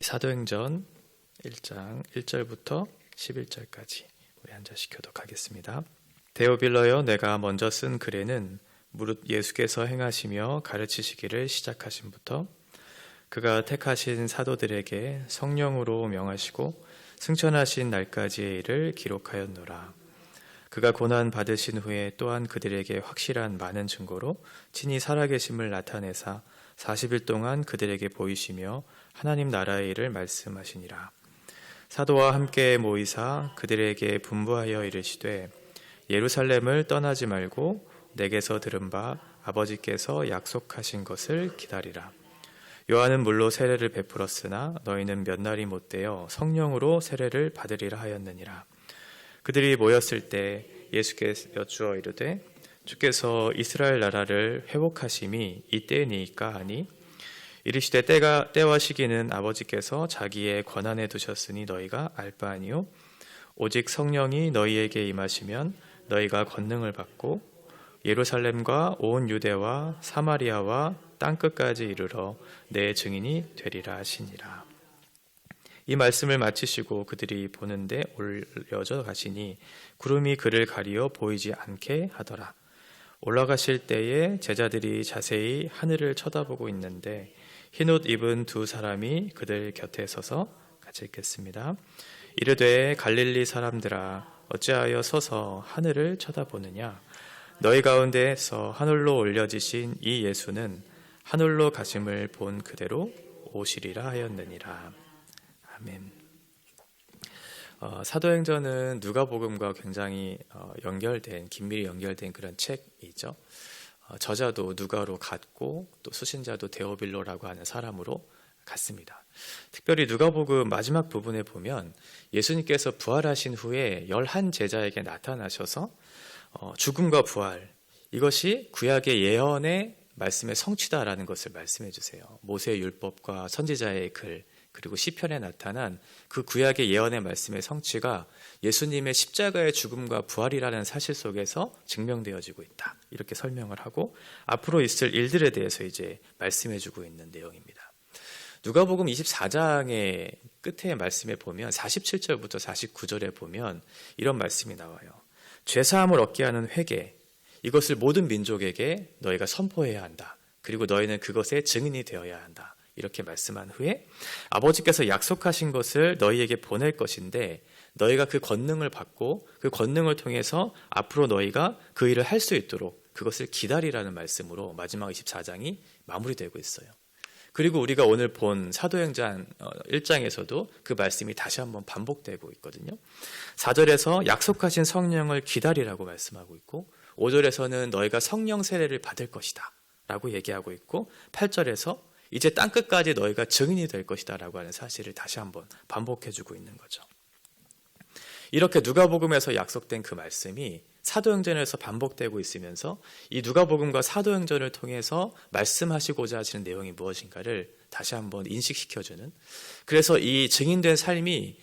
사도행전 1장 1절부터 11절까지 우리 앉아시 교독하겠습니다. 데오빌러여, 내가 먼저 쓴 글에는 무릇 예수께서 행하시며 가르치시기를 시작하심부터 그가 택하신 사도들에게 성령으로 명하시고 승천하신 날까지의 일을 기록하였노라. 그가 고난 받으신 후에 또한 그들에게 확실한 많은 증거로 친히 살아계심을 나타내사 40일 동안 그들에게 보이시며 하나님 나라의 일을 말씀하시니라. 사도와 함께 모이사 그들에게 분부하여 이르시되 예루살렘을 떠나지 말고 내게서 들은 바 아버지께서 약속하신 것을 기다리라. 요한은 물로 세례를 베풀었으나 너희는 몇 날이 못되어 성령으로 세례를 받으리라 하였느니라. 그들이 모였을 때 예수께서 여쭈어 이르되 주께서 이스라엘 나라를 회복하심이 이때니까 하니 이르시되 때와 시기는 아버지께서 자기의 권한에 두셨으니 너희가 알 바 아니요 오직 성령이 너희에게 임하시면 너희가 권능을 받고 예루살렘과 온 유대와 사마리아와 땅끝까지 이르러 내 증인이 되리라 하시니라. 이 말씀을 마치시고 그들이 보는데 올려져 가시니 구름이 그를 가리어 보이지 않게 하더라. 올라가실 때에 제자들이 자세히 하늘을 쳐다보고 있는데 흰옷 입은 두 사람이 그들 곁에 서서 같이 읽겠습니다. 이르되 갈릴리 사람들아, 어찌하여 서서 하늘을 쳐다보느냐? 너희 가운데에서 하늘로 올려지신 이 예수는 하늘로 가심을 본 그대로 오시리라 하였느니라. 아멘. 사도행전은 누가복음과 굉장히 긴밀히 연결된 그런 책이죠. 저자도 누가로 갔고 또 수신자도 데오빌로라고 하는 사람으로 갔습니다. 특별히 누가복음 마지막 부분에 보면 예수님께서 부활하신 후에 11제자에게 나타나셔서 죽음과 부활, 이것이 구약의 예언의 말씀의 성취다라는 것을 말씀해 주세요. 모세의 율법과 선지자의 글, 그리고 시편에 나타난 그 구약의 예언의 말씀의 성취가 예수님의 십자가의 죽음과 부활이라는 사실 속에서 증명되어지고 있다. 이렇게 설명을 하고 앞으로 있을 일들에 대해서 이제 말씀해주고 있는 내용입니다. 누가복음 24장의 끝에 말씀에 보면 47절부터 49절에 보면 이런 말씀이 나와요. 죄사함을 얻게 하는 회개, 이것을 모든 민족에게 너희가 선포해야 한다. 그리고 너희는 그것의 증인이 되어야 한다. 이렇게 말씀한 후에 아버지께서 약속하신 것을 너희에게 보낼 것인데 너희가 그 권능을 받고 그 권능을 통해서 앞으로 너희가 그 일을 할 수 있도록 그것을 기다리라는 말씀으로 마지막 24장이 마무리되고 있어요. 그리고 우리가 오늘 본 사도행전 1장에서도 그 말씀이 다시 한번 반복되고 있거든요. 4절에서 약속하신 성령을 기다리라고 말씀하고 있고 5절에서는 너희가 성령 세례를 받을 것이다 라고 얘기하고 있고 8절에서 이제 땅끝까지 너희가 증인이 될 것이다 라고 하는 사실을 다시 한번 반복해주고 있는 거죠. 이렇게 누가복음에서 약속된 그 말씀이 사도행전에서 반복되고 있으면서 이 누가복음과 사도행전을 통해서 말씀하시고자 하시는 내용이 무엇인가를 다시 한번 인식시켜주는, 그래서 이 증인된 삶이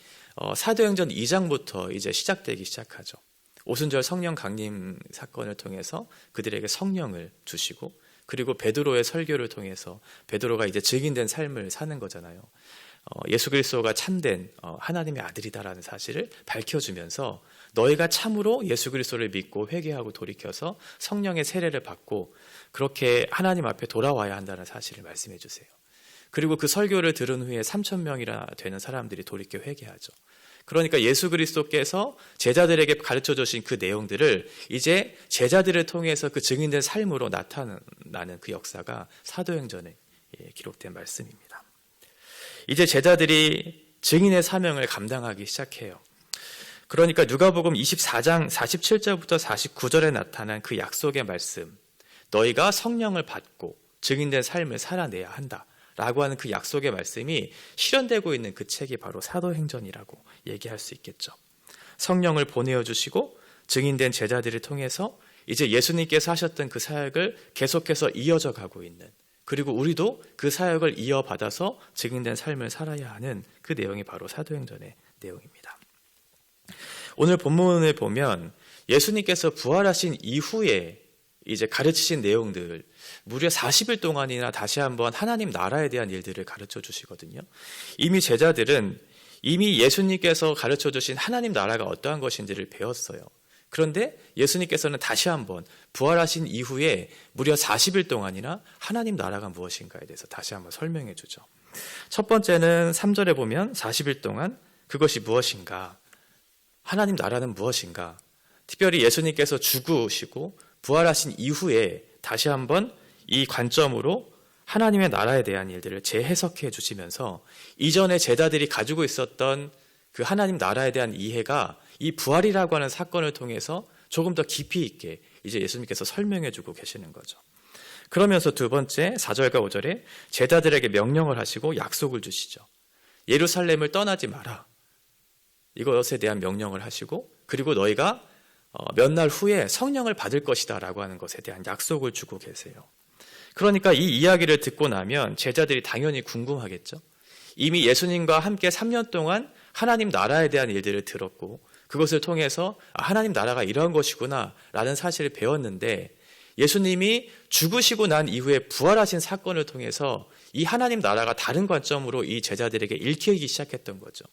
사도행전 2장부터 이제 시작되기 시작하죠. 오순절 성령 강림 사건을 통해서 그들에게 성령을 주시고 그리고 베드로의 설교를 통해서 베드로가 이제 증인된 삶을 사는 거잖아요. 예수 그리스도가 참된 하나님의 아들이다라는 사실을 밝혀주면서 너희가 참으로 예수 그리스도를 믿고 회개하고 돌이켜서 성령의 세례를 받고 그렇게 하나님 앞에 돌아와야 한다는 사실을 말씀해 주세요. 그리고 그 설교를 들은 후에 3,000명이나 되는 사람들이 돌이켜 회개하죠. 그러니까 예수 그리스도께서 제자들에게 가르쳐 주신 그 내용들을 이제 제자들을 통해서 그 증인된 삶으로 나타나는 그 역사가 사도행전에 기록된 말씀입니다. 이제 제자들이 증인의 사명을 감당하기 시작해요. 그러니까 누가복음 24장 47절부터 49절에 나타난 그 약속의 말씀, 너희가 성령을 받고 증인된 삶을 살아내야 한다 라고 하는 그 약속의 말씀이 실현되고 있는 그 책이 바로 사도행전이라고 얘기할 수 있겠죠. 성령을 보내어 주시고 증인된 제자들을 통해서 이제 예수님께서 하셨던 그 사역을 계속해서 이어져 가고 있는, 그리고 우리도 그 사역을 이어받아서 증인된 삶을 살아야 하는 그 내용이 바로 사도행전의 내용입니다. 오늘 본문을 보면 예수님께서 부활하신 이후에 이제 가르치신 내용들, 무려 40일 동안이나 다시 한번 하나님 나라에 대한 일들을 가르쳐 주시거든요. 이미 제자들은 이미 예수님께서 가르쳐 주신 하나님 나라가 어떠한 것인지를 배웠어요. 그런데 예수님께서는 다시 한번 부활하신 이후에 무려 40일 동안이나 하나님 나라가 무엇인가에 대해서 다시 한번 설명해 주죠. 첫 번째는 3절에 보면 40일 동안 그것이 무엇인가, 하나님 나라는 무엇인가, 특별히 예수님께서 죽으시고 부활하신 이후에 다시 한번 이 관점으로 하나님의 나라에 대한 일들을 재해석해 주시면서 이전에 제자들이 가지고 있었던 그 하나님 나라에 대한 이해가 이 부활이라고 하는 사건을 통해서 조금 더 깊이 있게 이제 예수님께서 설명해 주고 계시는 거죠. 그러면서 두 번째 4절과 5절에 제자들에게 명령을 하시고 약속을 주시죠. 예루살렘을 떠나지 마라. 이것에 대한 명령을 하시고, 그리고 너희가 몇 날 후에 성령을 받을 것이다 라고 하는 것에 대한 약속을 주고 계세요. 그러니까 이 이야기를 듣고 나면 제자들이 당연히 궁금하겠죠. 이미 예수님과 함께 3년 동안 하나님 나라에 대한 일들을 들었고 그것을 통해서 하나님 나라가 이런 것이구나 라는 사실을 배웠는데, 예수님이 죽으시고 난 이후에 부활하신 사건을 통해서 이 하나님 나라가 다른 관점으로 이 제자들에게 읽히기 시작했던 거죠.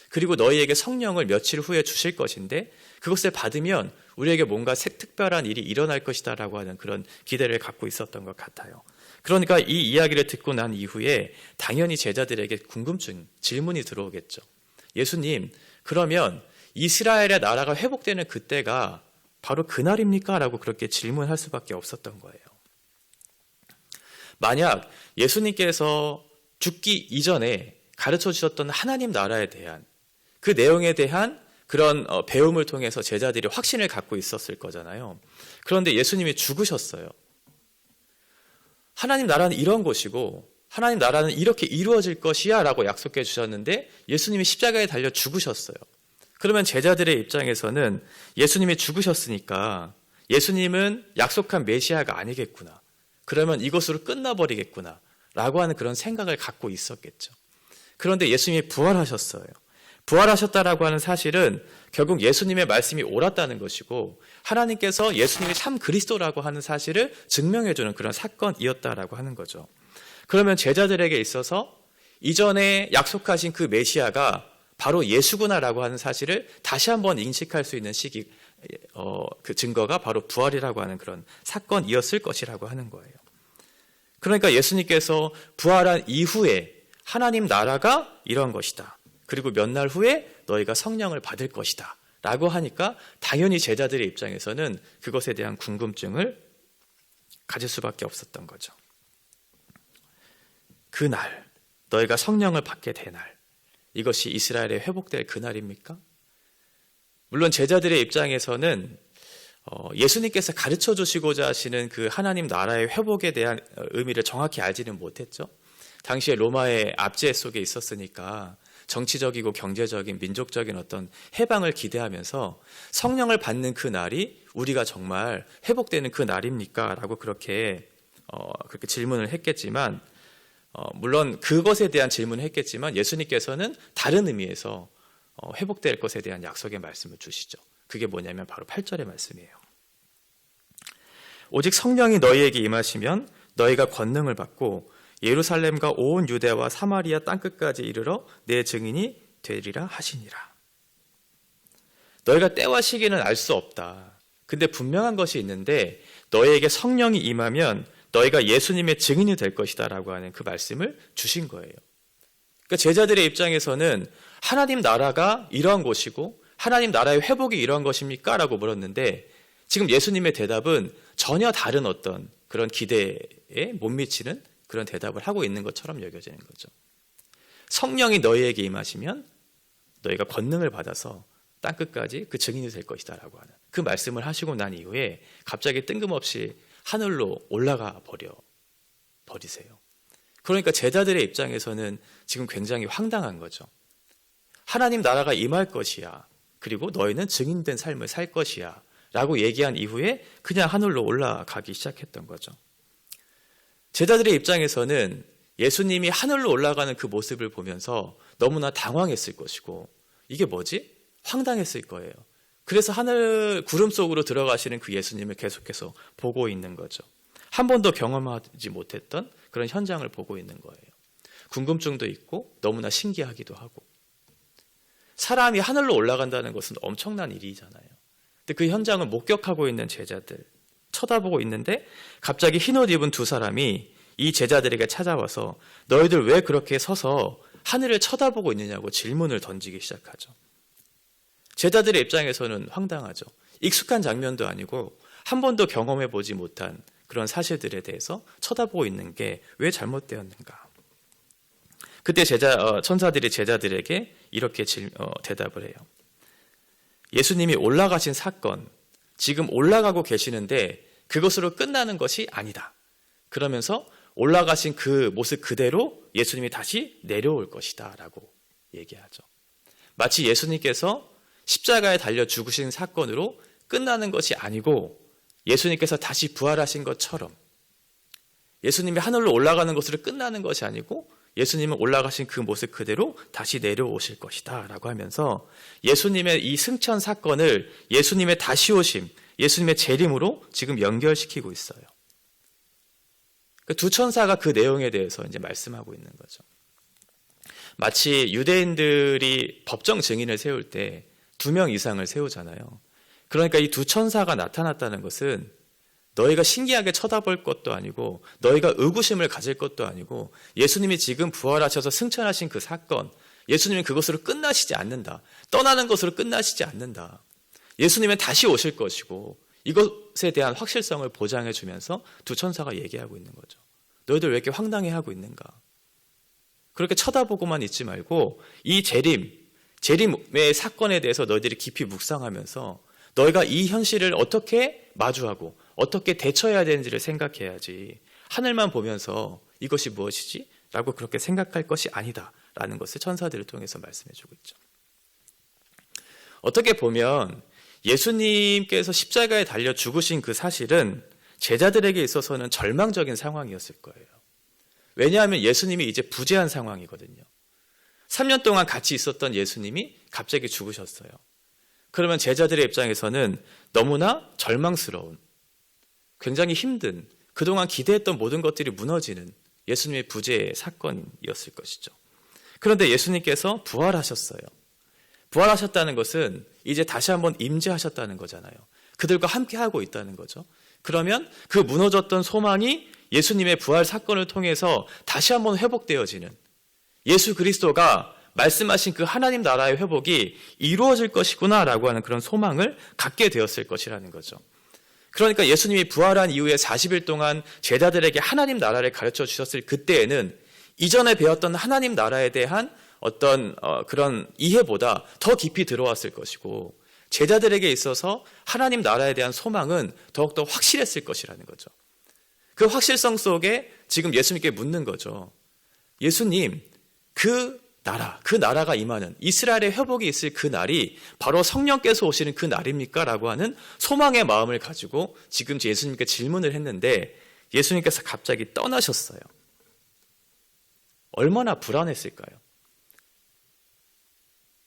그리고 너희에게 성령을 며칠 후에 주실 것인데 그것을 받으면 우리에게 뭔가 특별한 일이 일어날 것이다 라고 하는 그런 기대를 갖고 있었던 것 같아요. 그러니까 이 이야기를 듣고 난 이후에 당연히 제자들에게 궁금증, 질문이 들어오겠죠. 예수님, 그러면 이스라엘의 나라가 회복되는 그때가 바로 그날입니까? 라고 그렇게 질문할 수밖에 없었던 거예요. 만약 예수님께서 죽기 이전에 가르쳐 주셨던 하나님 나라에 대한 그 내용에 대한 그런 배움을 통해서 제자들이 확신을 갖고 있었을 거잖아요. 그런데 예수님이 죽으셨어요. 하나님 나라는 이런 것이고 하나님 나라는 이렇게 이루어질 것이야 라고 약속해 주셨는데 예수님이 십자가에 달려 죽으셨어요. 그러면 제자들의 입장에서는 예수님이 죽으셨으니까 예수님은 약속한 메시아가 아니겠구나, 그러면 이것으로 끝나버리겠구나 라고 하는 그런 생각을 갖고 있었겠죠. 그런데 예수님이 부활하셨어요. 부활하셨다라고 하는 사실은 결국 예수님의 말씀이 옳았다는 것이고 하나님께서 예수님이 참 그리스도라고 하는 사실을 증명해주는 그런 사건이었다라고 하는 거죠. 그러면 제자들에게 있어서 이전에 약속하신 그 메시아가 바로 예수구나라고 하는 사실을 다시 한번 인식할 수 있는 시기, 그 증거가 바로 부활이라고 하는 그런 사건이었을 것이라고 하는 거예요. 그러니까 예수님께서 부활한 이후에 하나님 나라가 이런 것이다, 그리고 몇 날 후에 너희가 성령을 받을 것이다 라고 하니까 당연히 제자들의 입장에서는 그것에 대한 궁금증을 가질 수밖에 없었던 거죠. 그날, 너희가 성령을 받게 될 날, 이것이 이스라엘의 회복될 그날입니까? 물론 제자들의 입장에서는 예수님께서 가르쳐 주시고자 하시는 그 하나님 나라의 회복에 대한 의미를 정확히 알지는 못했죠. 당시에 로마의 압제 속에 있었으니까 정치적이고 경제적인 민족적인 어떤 해방을 기대하면서 성령을 받는 그 날이 우리가 정말 회복되는 그 날입니까? 라고 그렇게 질문을 했겠지만, 물론 그것에 대한 질문을 했겠지만 예수님께서는 다른 의미에서 회복될 것에 대한 약속의 말씀을 주시죠. 그게 뭐냐면 바로 8절의 말씀이에요. 오직 성령이 너희에게 임하시면 너희가 권능을 받고 예루살렘과 온 유대와 사마리아 땅끝까지 이르러 내 증인이 되리라 하시니라. 너희가 때와 시기는 알 수 없다. 근데 분명한 것이 있는데 너희에게 성령이 임하면 너희가 예수님의 증인이 될 것이다 라고 하는 그 말씀을 주신 거예요. 그러니까 제자들의 입장에서는 하나님 나라가 이러한 것이고 하나님 나라의 회복이 이러한 것입니까? 라고 물었는데 지금 예수님의 대답은 전혀 다른 어떤 그런 기대에 못 미치는 그런 대답을 하고 있는 것처럼 여겨지는 거죠. 성령이 너희에게 임하시면 너희가 권능을 받아서 땅끝까지 그 증인이 될 것이다 라고 하는 그 말씀을 하시고 난 이후에 갑자기 뜬금없이 하늘로 올라가 버리세요. 그러니까 제자들의 입장에서는 지금 굉장히 황당한 거죠. 하나님 나라가 임할 것이야, 그리고 너희는 증인된 삶을 살 것이야 라고 얘기한 이후에 그냥 하늘로 올라가기 시작했던 거죠. 제자들의 입장에서는 예수님이 하늘로 올라가는 그 모습을 보면서 너무나 당황했을 것이고 이게 뭐지? 황당했을 거예요. 그래서 하늘 구름 속으로 들어가시는 그 예수님을 계속해서 보고 있는 거죠. 한 번도 경험하지 못했던 그런 현장을 보고 있는 거예요. 궁금증도 있고 너무나 신기하기도 하고. 사람이 하늘로 올라간다는 것은 엄청난 일이잖아요. 근데 그 현장을 목격하고 있는 제자들, 쳐다보고 있는데 갑자기 흰옷 입은 두 사람이 이 제자들에게 찾아와서 너희들 왜 그렇게 서서 하늘을 쳐다보고 있느냐고 질문을 던지기 시작하죠. 제자들의 입장에서는 황당하죠. 익숙한 장면도 아니고 한 번도 경험해보지 못한 그런 사실들에 대해서 쳐다보고 있는 게 왜 잘못되었는가. 그때 천사들이 제자들에게 이렇게 대답을 해요. 예수님이 올라가신 사건, 지금 올라가고 계시는데 그것으로 끝나는 것이 아니다. 그러면서 올라가신 그 모습 그대로 예수님이 다시 내려올 것이다 라고 얘기하죠. 마치 예수님께서 십자가에 달려 죽으신 사건으로 끝나는 것이 아니고 예수님께서 다시 부활하신 것처럼 예수님이 하늘로 올라가는 것으로 끝나는 것이 아니고 예수님은 올라가신 그 모습 그대로 다시 내려오실 것이다 라고 하면서 예수님의 이 승천 사건을 예수님의 다시 오심, 예수님의 재림으로 지금 연결시키고 있어요. 두 천사가 그 내용에 대해서 이제 말씀하고 있는 거죠. 마치 유대인들이 법정 증인을 세울 때 2명 이상을 세우잖아요. 그러니까 이 두 천사가 나타났다는 것은 너희가 신기하게 쳐다볼 것도 아니고 너희가 의구심을 가질 것도 아니고 예수님이 지금 부활하셔서 승천하신 그 사건, 예수님은 그것으로 끝나시지 않는다. 떠나는 것으로 끝나시지 않는다. 예수님은 다시 오실 것이고 이것에 대한 확실성을 보장해 주면서 두 천사가 얘기하고 있는 거죠. 너희들 왜 이렇게 황당해하고 있는가? 그렇게 쳐다보고만 있지 말고 이 재림의 사건에 대해서 너희들이 깊이 묵상하면서 너희가 이 현실을 어떻게 마주하고 어떻게 대처해야 되는지를 생각해야지 하늘만 보면서 이것이 무엇이지? 라고 그렇게 생각할 것이 아니다 라는 것을 천사들을 통해서 말씀해 주고 있죠. 어떻게 보면 예수님께서 십자가에 달려 죽으신 그 사실은 제자들에게 있어서는 절망적인 상황이었을 거예요. 왜냐하면 예수님이 이제 부재한 상황이거든요. 3년 동안 같이 있었던 예수님이 갑자기 죽으셨어요. 그러면 제자들의 입장에서는 너무나 절망스러운, 굉장히 힘든, 그동안 기대했던 모든 것들이 무너지는 예수님의 부재의 사건이었을 것이죠. 그런데 예수님께서 부활하셨어요. 부활하셨다는 것은 이제 다시 한번 임재하셨다는 거잖아요. 그들과 함께하고 있다는 거죠. 그러면 그 무너졌던 소망이 예수님의 부활 사건을 통해서 다시 한번 회복되어지는, 예수 그리스도가 말씀하신 그 하나님 나라의 회복이 이루어질 것이구나라고 하는 그런 소망을 갖게 되었을 것이라는 거죠. 그러니까 예수님이 부활한 이후에 40일 동안 제자들에게 하나님 나라를 가르쳐 주셨을 그때에는 이전에 배웠던 하나님 나라에 대한 어떤 그런 이해보다 더 깊이 들어왔을 것이고 제자들에게 있어서 하나님 나라에 대한 소망은 더욱더 확실했을 것이라는 거죠. 그 확실성 속에 지금 예수님께 묻는 거죠. 예수님, 그 나라가 임하는 이스라엘의 회복이 있을 그 날이 바로 성령께서 오시는 그 날입니까? 라고 하는 소망의 마음을 가지고 지금 예수님께 질문을 했는데 예수님께서 갑자기 떠나셨어요. 얼마나 불안했을까요?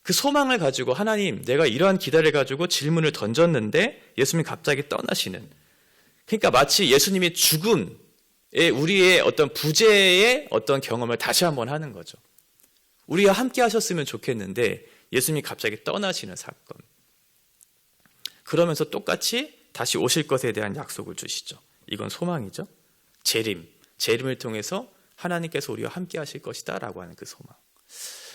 그 소망을 가지고 하나님, 내가 이러한 기대를 가지고 질문을 던졌는데 예수님이 갑자기 떠나시는. 그러니까 마치 예수님이 죽음에 우리의 어떤 부재의 어떤 경험을 다시 한번 하는 거죠. 우리와 함께 하셨으면 좋겠는데 예수님이 갑자기 떠나시는 사건. 그러면서 똑같이 다시 오실 것에 대한 약속을 주시죠. 이건 소망이죠. 재림을 통해서 하나님께서 우리와 함께 하실 것이다 라고 하는 그 소망.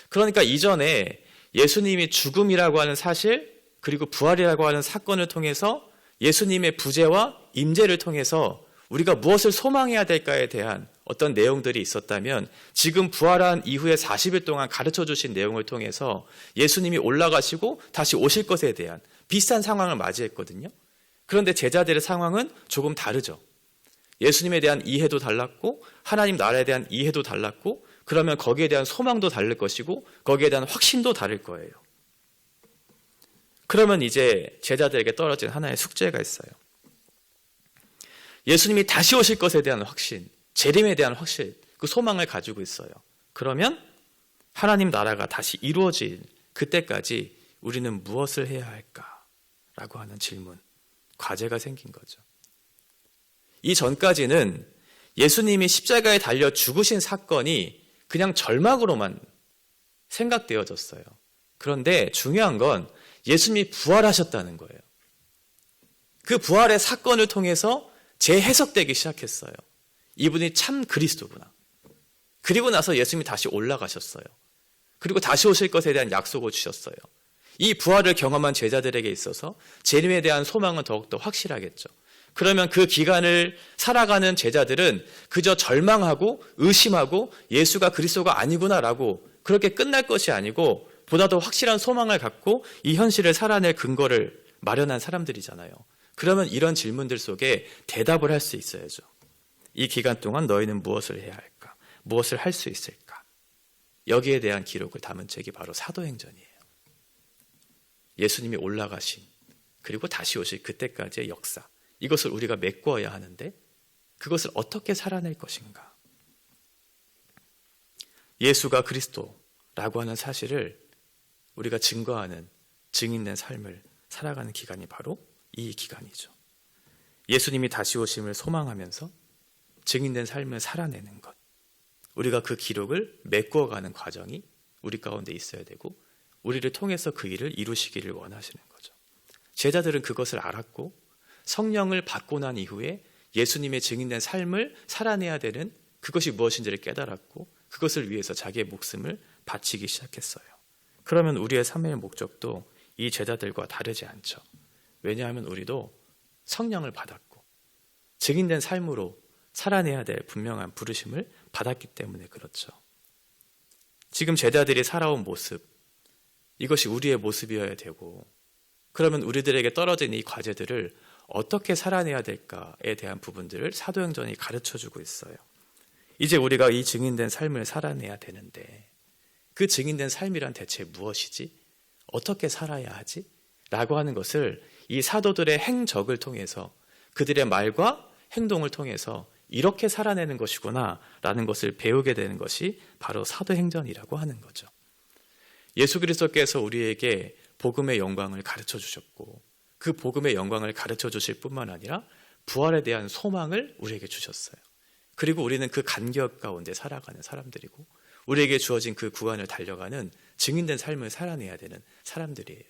그러니까 이전에 예수님이 죽음이라고 하는 사실 그리고 부활이라고 하는 사건을 통해서 예수님의 부재와 임재를 통해서 우리가 무엇을 소망해야 될까에 대한 어떤 내용들이 있었다면 지금 부활한 이후에 40일 동안 가르쳐 주신 내용을 통해서 예수님이 올라가시고 다시 오실 것에 대한 비슷한 상황을 맞이했거든요. 그런데 제자들의 상황은 조금 다르죠. 예수님에 대한 이해도 달랐고 하나님 나라에 대한 이해도 달랐고 그러면 거기에 대한 소망도 다를 것이고 거기에 대한 확신도 다를 거예요. 그러면 이제 제자들에게 떨어진 하나의 숙제가 있어요. 예수님이 다시 오실 것에 대한 확신, 재림에 대한 확신, 그 소망을 가지고 있어요. 그러면 하나님 나라가 다시 이루어질 그때까지 우리는 무엇을 해야 할까? 라고 하는 질문, 과제가 생긴 거죠. 이 전까지는 예수님이 십자가에 달려 죽으신 사건이 그냥 절망으로만 생각되어졌어요. 그런데 중요한 건 예수님이 부활하셨다는 거예요. 그 부활의 사건을 통해서 재해석되기 시작했어요. 이분이 참 그리스도구나. 그리고 나서 예수님이 다시 올라가셨어요. 그리고 다시 오실 것에 대한 약속을 주셨어요. 이 부활을 경험한 제자들에게 있어서 재림에 대한 소망은 더욱더 확실하겠죠. 그러면 그 기간을 살아가는 제자들은 그저 절망하고 의심하고 예수가 그리스도가 아니구나라고 그렇게 끝날 것이 아니고 보다 더 확실한 소망을 갖고 이 현실을 살아낼 근거를 마련한 사람들이잖아요. 그러면 이런 질문들 속에 대답을 할 수 있어야죠. 이 기간 동안 너희는 무엇을 해야 할까? 무엇을 할 수 있을까? 여기에 대한 기록을 담은 책이 바로 사도행전이에요. 예수님이 올라가신 그리고 다시 오실 그때까지의 역사, 이것을 우리가 메꾸어야 하는데 그것을 어떻게 살아낼 것인가? 예수가 그리스도라고 하는 사실을 우리가 증거하는 증인된 삶을 살아가는 기간이 바로 이 기간이죠. 예수님이 다시 오심을 소망하면서 증인된 삶을 살아내는 것, 우리가 그 기록을 메꾸어가는 과정이 우리 가운데 있어야 되고 우리를 통해서 그 일을 이루시기를 원하시는 거죠. 제자들은 그것을 알았고 성령을 받고 난 이후에 예수님의 증인된 삶을 살아내야 되는 그것이 무엇인지를 깨달았고 그것을 위해서 자기의 목숨을 바치기 시작했어요. 그러면 우리의 삶의 목적도 이 제자들과 다르지 않죠. 왜냐하면 우리도 성령을 받았고 증인된 삶으로 살아내야 될 분명한 부르심을 받았기 때문에 그렇죠. 지금 제자들이 살아온 모습, 이것이 우리의 모습이어야 되고 그러면 우리들에게 떨어진 이 과제들을 어떻게 살아내야 될까에 대한 부분들을 사도행전이 가르쳐주고 있어요. 이제 우리가 이 증인된 삶을 살아내야 되는데 그 증인된 삶이란 대체 무엇이지? 어떻게 살아야 하지? 라고 하는 것을 이 사도들의 행적을 통해서 그들의 말과 행동을 통해서 이렇게 살아내는 것이구나 라는 것을 배우게 되는 것이 바로 사도행전이라고 하는 거죠. 예수 그리스도께서 우리에게 복음의 영광을 가르쳐 주셨고 그 복음의 영광을 가르쳐 주실 뿐만 아니라 부활에 대한 소망을 우리에게 주셨어요. 그리고 우리는 그 간격 가운데 살아가는 사람들이고 우리에게 주어진 그 구간을 달려가는 증인된 삶을 살아내야 되는 사람들이에요.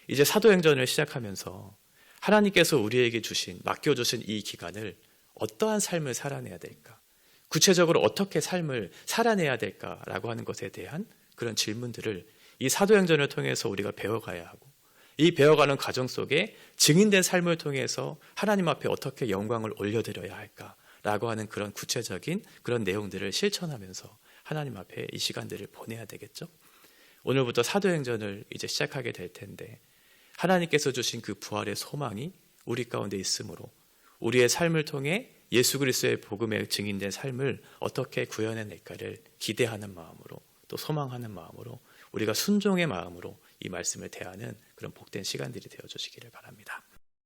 이제 사도행전을 시작하면서 하나님께서 우리에게 맡겨주신 이 기간을 어떠한 삶을 살아내야 될까? 구체적으로 어떻게 삶을 살아내야 될까라고 하는 것에 대한 그런 질문들을 이 사도행전을 통해서 우리가 배워가야 하고 이 배워가는 과정 속에 증인된 삶을 통해서 하나님 앞에 어떻게 영광을 올려드려야 할까라고 하는 그런 구체적인 그런 내용들을 실천하면서 하나님 앞에 이 시간들을 보내야 되겠죠. 오늘부터 사도행전을 이제 시작하게 될 텐데 하나님께서 주신 그 부활의 소망이 우리 가운데 있으므로 우리의 삶을 통해 예수 그리스도의 복음에 증인된 삶을 어떻게 구현해낼까를 기대하는 마음으로 또 소망하는 마음으로 우리가 순종의 마음으로 이 말씀을 대하는 그런 복된 시간들이 되어주시기를 바랍니다.